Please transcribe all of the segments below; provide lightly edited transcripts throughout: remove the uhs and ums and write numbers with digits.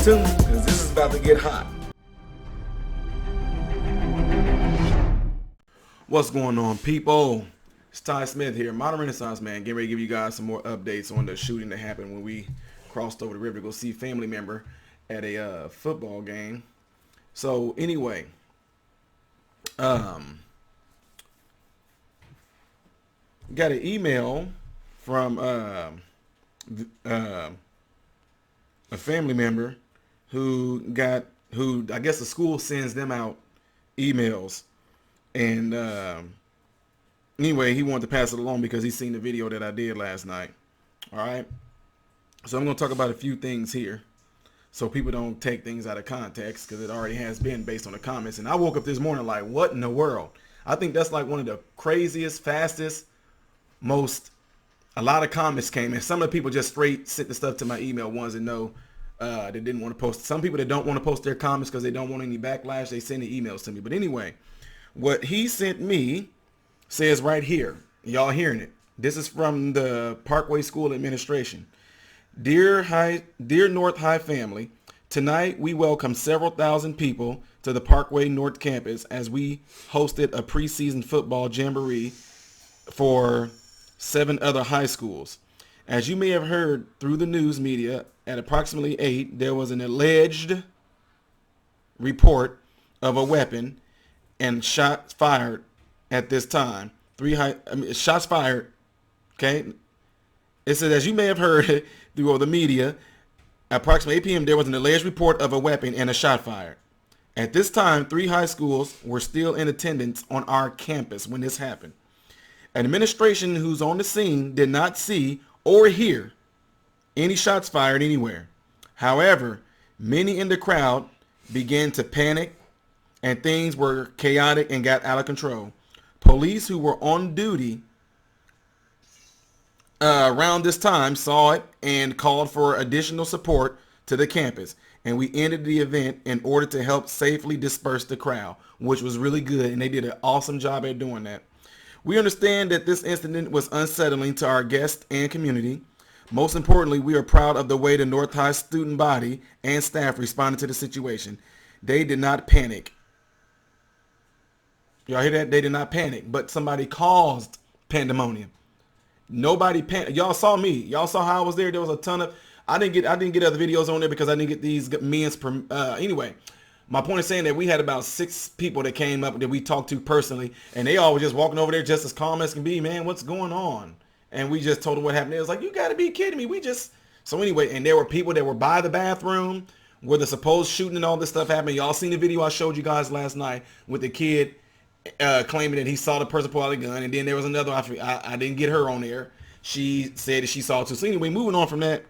tuned because this is about to get hot. What's going on, people? It's Ty Smith here, Modern Renaissance Man, getting ready to give you guys some more updates on the shooting that happened when we crossed over the river to go see a family member at a football game. So anyway, got an email from a family member who I guess the school sends them out emails, and anyway, he wanted to pass it along because he's seen the video that I did last night. All right, so I'm going to talk about a few things here so people don't take things out of context, because it already has been based on the comments. And I woke up this morning like, what in the world? I think that's like one of the craziest, fastest, a lot of comments came in. Some of the people just straight sent the stuff to my email, ones that know they didn't want to post. Some people that don't want to post their comments because they don't want any backlash, they send the emails to me. But anyway, what he sent me says right here, y'all hearing it. This is from the Parkway School administration. Dear North High family, tonight we welcome several thousand people to the Parkway North campus as we hosted a preseason football jamboree for 7 other high schools. As you may have heard through the news media, at approximately 8, there was an alleged report of a weapon and shots fired at this time. Shots fired, okay? It says, as you may have heard through the media, approximately 8 p.m., there was an alleged report of a weapon and a shot fired. At this time, 3 high schools were still in attendance on our campus when this happened. Administration who's on the scene did not see or hear any shots fired anywhere. However, many in the crowd began to panic and things were chaotic and got out of control. Police who were on duty around this time saw it and called for additional support to the campus, and we ended the event in order to help safely disperse the crowd, which was really good, and they did an awesome job at doing that. We understand that this incident was unsettling to our guests and community. Most importantly, we are proud of the way the North High student body and staff responded to the situation. They did not panic. Y'all hear that? They did not panic, but somebody caused pandemonium. Nobody panicked. Y'all saw me. Y'all saw how I was there. There was a ton of. I didn't get other videos on there because I didn't get these men's. Anyway, my point is saying that we had about 6 people that came up that we talked to personally, and they all were just walking over there just as calm as can be. Man, what's going on? And we just told them what happened. It was like, you got to be kidding me. So anyway, and there were people that were by the bathroom where the supposed shooting and all this stuff happened. Y'all seen the video I showed you guys last night with the kid claiming that he saw the person pull out a gun. And then there was another, I didn't get her on there. She said that she saw it too. So anyway, moving on from that.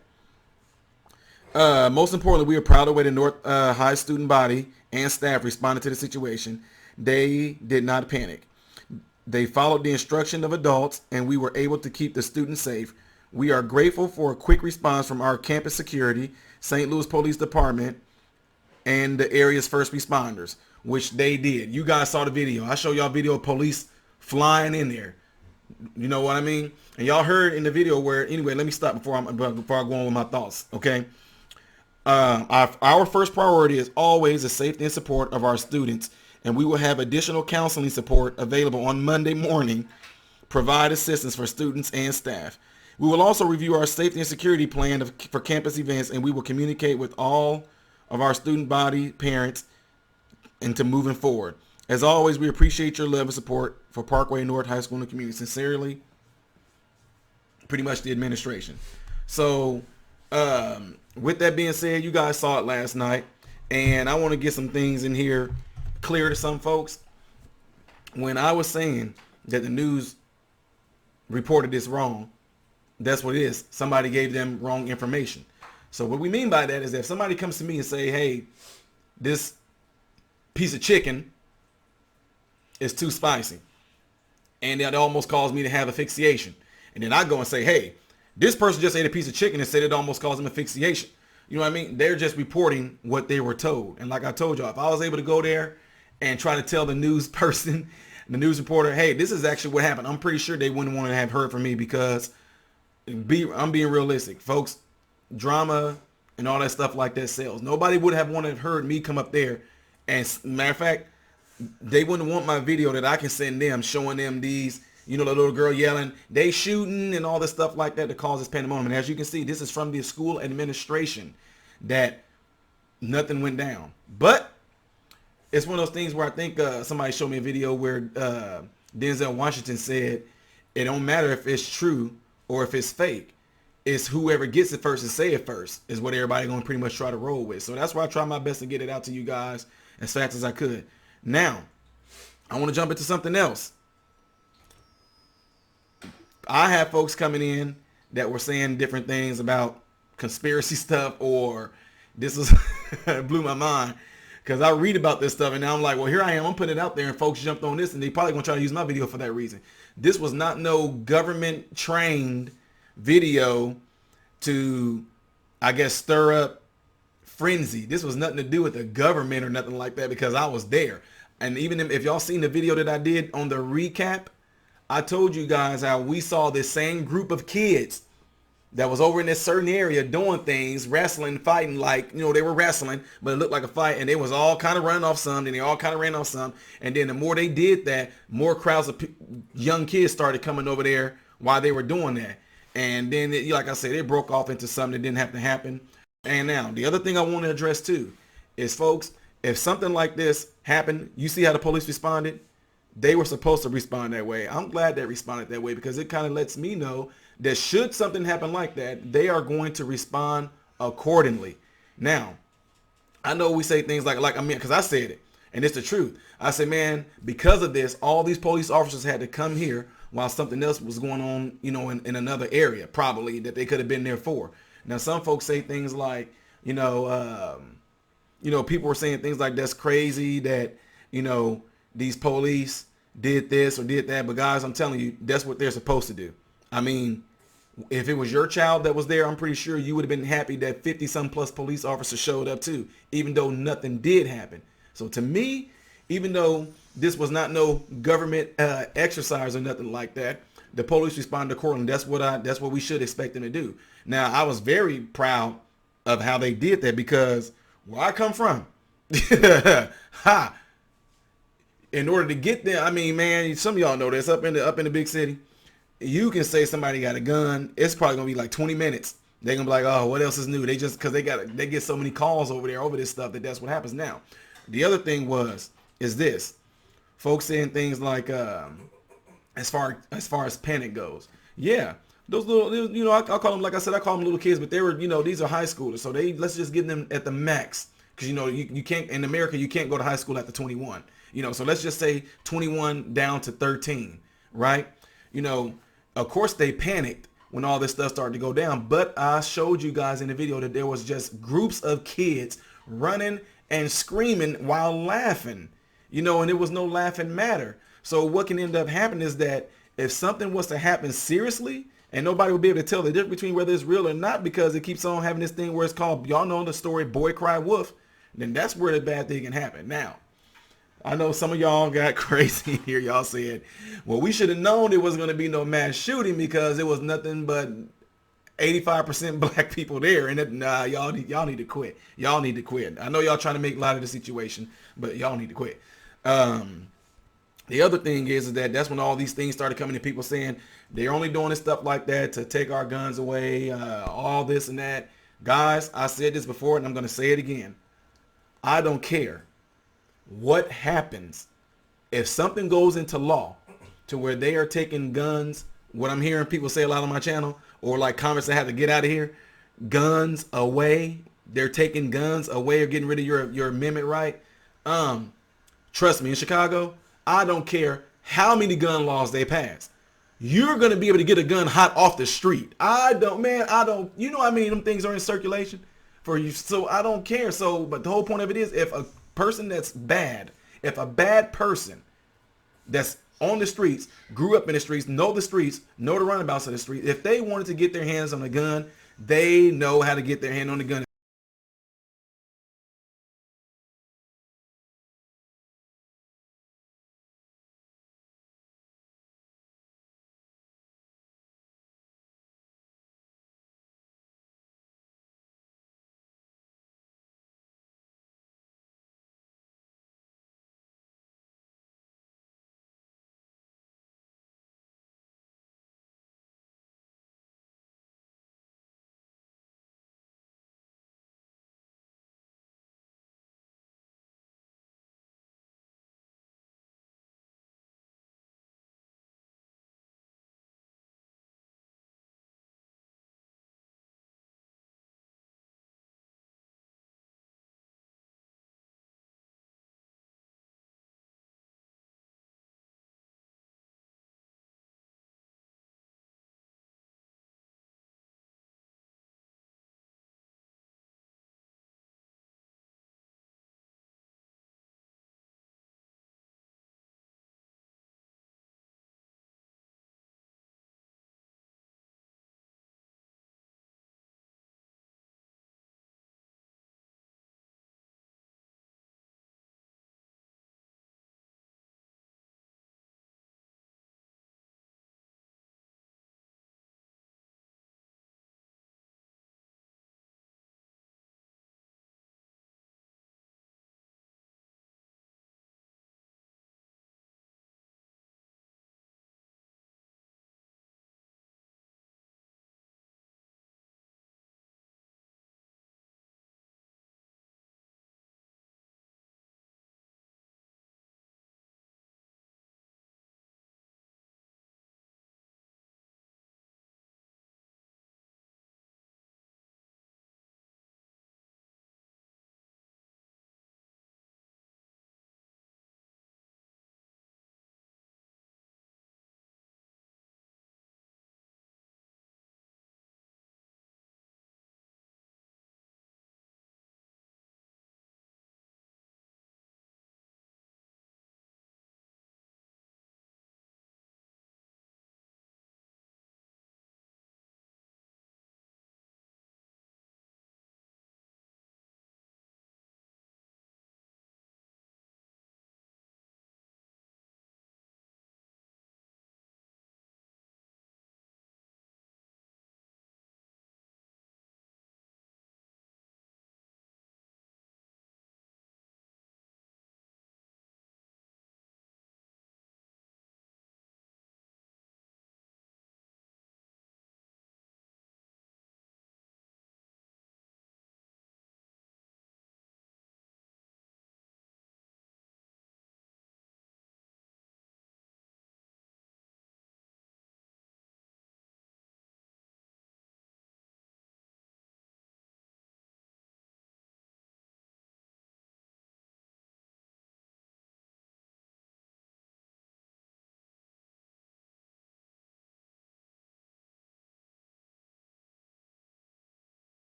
Most importantly, we are proud of the way the North High student body and staff responded to the situation. They did not panic. They followed the instruction of adults, and we were able to keep the students safe. We are grateful for a quick response from our campus security, St. Louis Police Department, and the area's first responders, which they did. You guys saw the video. I show y'all video of police flying in there. You know what I mean? And y'all heard in the video where, anyway, let me stop before I go on with my thoughts, okay? Our first priority is always the safety and support of our students, and we will have additional counseling support available on Monday morning, provide assistance for students and staff. We will also review our safety and security plan for campus events, and we will communicate with all of our student body, parents, into moving forward. As always, we appreciate your love and support for Parkway North High School and the community. Sincerely, pretty much the administration. So, with that being said, you guys saw it last night, and I want to get some things in here clear to some folks. When I was saying that the news reported this wrong, that's what it is. Somebody gave them wrong information. So what we mean by that is that if somebody comes to me and say, hey, this piece of chicken is too spicy, and that almost caused me to have asphyxiation, and then I go and say, hey, this person just ate a piece of chicken and said it almost caused them asphyxiation. You know what I mean? They're just reporting what they were told. And like I told y'all, if I was able to go there and try to tell the news person, the news reporter, hey, this is actually what happened, I'm pretty sure they wouldn't want to have heard from me, because I'm being realistic, folks. Drama and all that stuff like that sells. Nobody would have wanted to have heard me come up there. And matter of fact, they wouldn't want my video that I can send them showing them these, the little girl yelling, they shooting and all this stuff like that causes pandemonium. And as you can see, this is from the school administration that nothing went down. But it's one of those things where I think somebody showed me a video where Denzel Washington said, it don't matter if it's true or if it's fake. It's whoever gets it first and say it first is what everybody going to pretty much try to roll with. So that's why I try my best to get it out to you guys as fast as I could. Now, I want to jump into something else. I have folks coming in that were saying different things about conspiracy stuff, or this was blew my mind because I read about this stuff and now I'm like, well, here I am. I'm putting it out there and folks jumped on this and they probably going to try to use my video for that reason. This was not no government trained video to, I guess, stir up frenzy. This was nothing to do with the government or nothing like that because I was there. And even if y'all seen the video that I did on the recap, I told you guys how we saw this same group of kids that was over in this certain area doing things, wrestling, fighting, like, they were wrestling, but it looked like a fight, and they was all kind of running off some, and they all kind of ran off some, and then the more they did that, more crowds of young kids started coming over there while they were doing that. And then, like I said, it broke off into something that didn't have to happen. And now, the other thing I want to address too is, folks, if something like this happened, you see how the police responded? They were supposed to respond that way. I'm glad they responded that way because it kind of lets me know that should something happen like that, they are going to respond accordingly. Now, I know we say things because I said it, and it's the truth. I said, man, because of this, all these police officers had to come here while something else was going on, in another area, probably, that they could have been there for. Now, some folks say things like, people were saying things like, that's crazy that, these police did this or did that. But guys, I'm telling you, that's what they're supposed to do. I mean, if it was your child that was there, I'm pretty sure you would have been happy that 50 some plus police officers showed up too, even though nothing did happen. So to me, even though this was not no government exercise or nothing like that, the police responded accordingly. That's what we should expect them to do. Now, I was very proud of how they did that because where I come from, in order to get there, I mean, man, some of y'all know this, up in the big city, you can say somebody got a gun. It's probably gonna be like 20 minutes. They're gonna be like, oh, what else is new? They just, because they get so many calls over there over this stuff that's what happens. Now, the other thing is this, folks saying things like, as far as panic goes, yeah, those little, I call them, like I said, I call them little kids, but they were, these are high schoolers, so let's just give them at the max, because you can't, in America, you can't go to high school after 21. So let's just say 21 down to 13, right? Of course they panicked when all this stuff started to go down, but I showed you guys in the video that there was just groups of kids running and screaming while laughing, and it was no laughing matter. So what can end up happening is that if something was to happen seriously, and nobody will be able to tell the difference between whether it's real or not, because it keeps on having this thing where it's called, y'all know the story, boy cry wolf, then that's where the bad thing can happen. Now, I know some of y'all got crazy here. Y'all said, well, we should have known there wasn't going to be no mass shooting because it was nothing but 85% black people there. And nah, y'all need to quit. Y'all need to quit. I know y'all trying to make light of the situation, but y'all need to quit. The other thing is that that's when all these things started coming to people saying they're only doing this stuff like that to take our guns away, all this and that. Guys, I said this before and I'm going to say it again. I don't care what happens if something goes into law to where they are taking guns. What I'm hearing people say a lot on my channel, or like comments that have to get out of here, guns away. They're taking guns away or getting rid of your amendment right. Trust me, in Chicago, I don't care how many gun laws they pass. You're going to be able to get a gun hot off the street. Them things are in circulation for you. So I don't care. So, but the whole point of it is, if a person that's bad, if a bad person that's on the streets, grew up in the streets, know the runabouts of the street, if they wanted to get their hands on a gun, they know how to get their hand on the gun.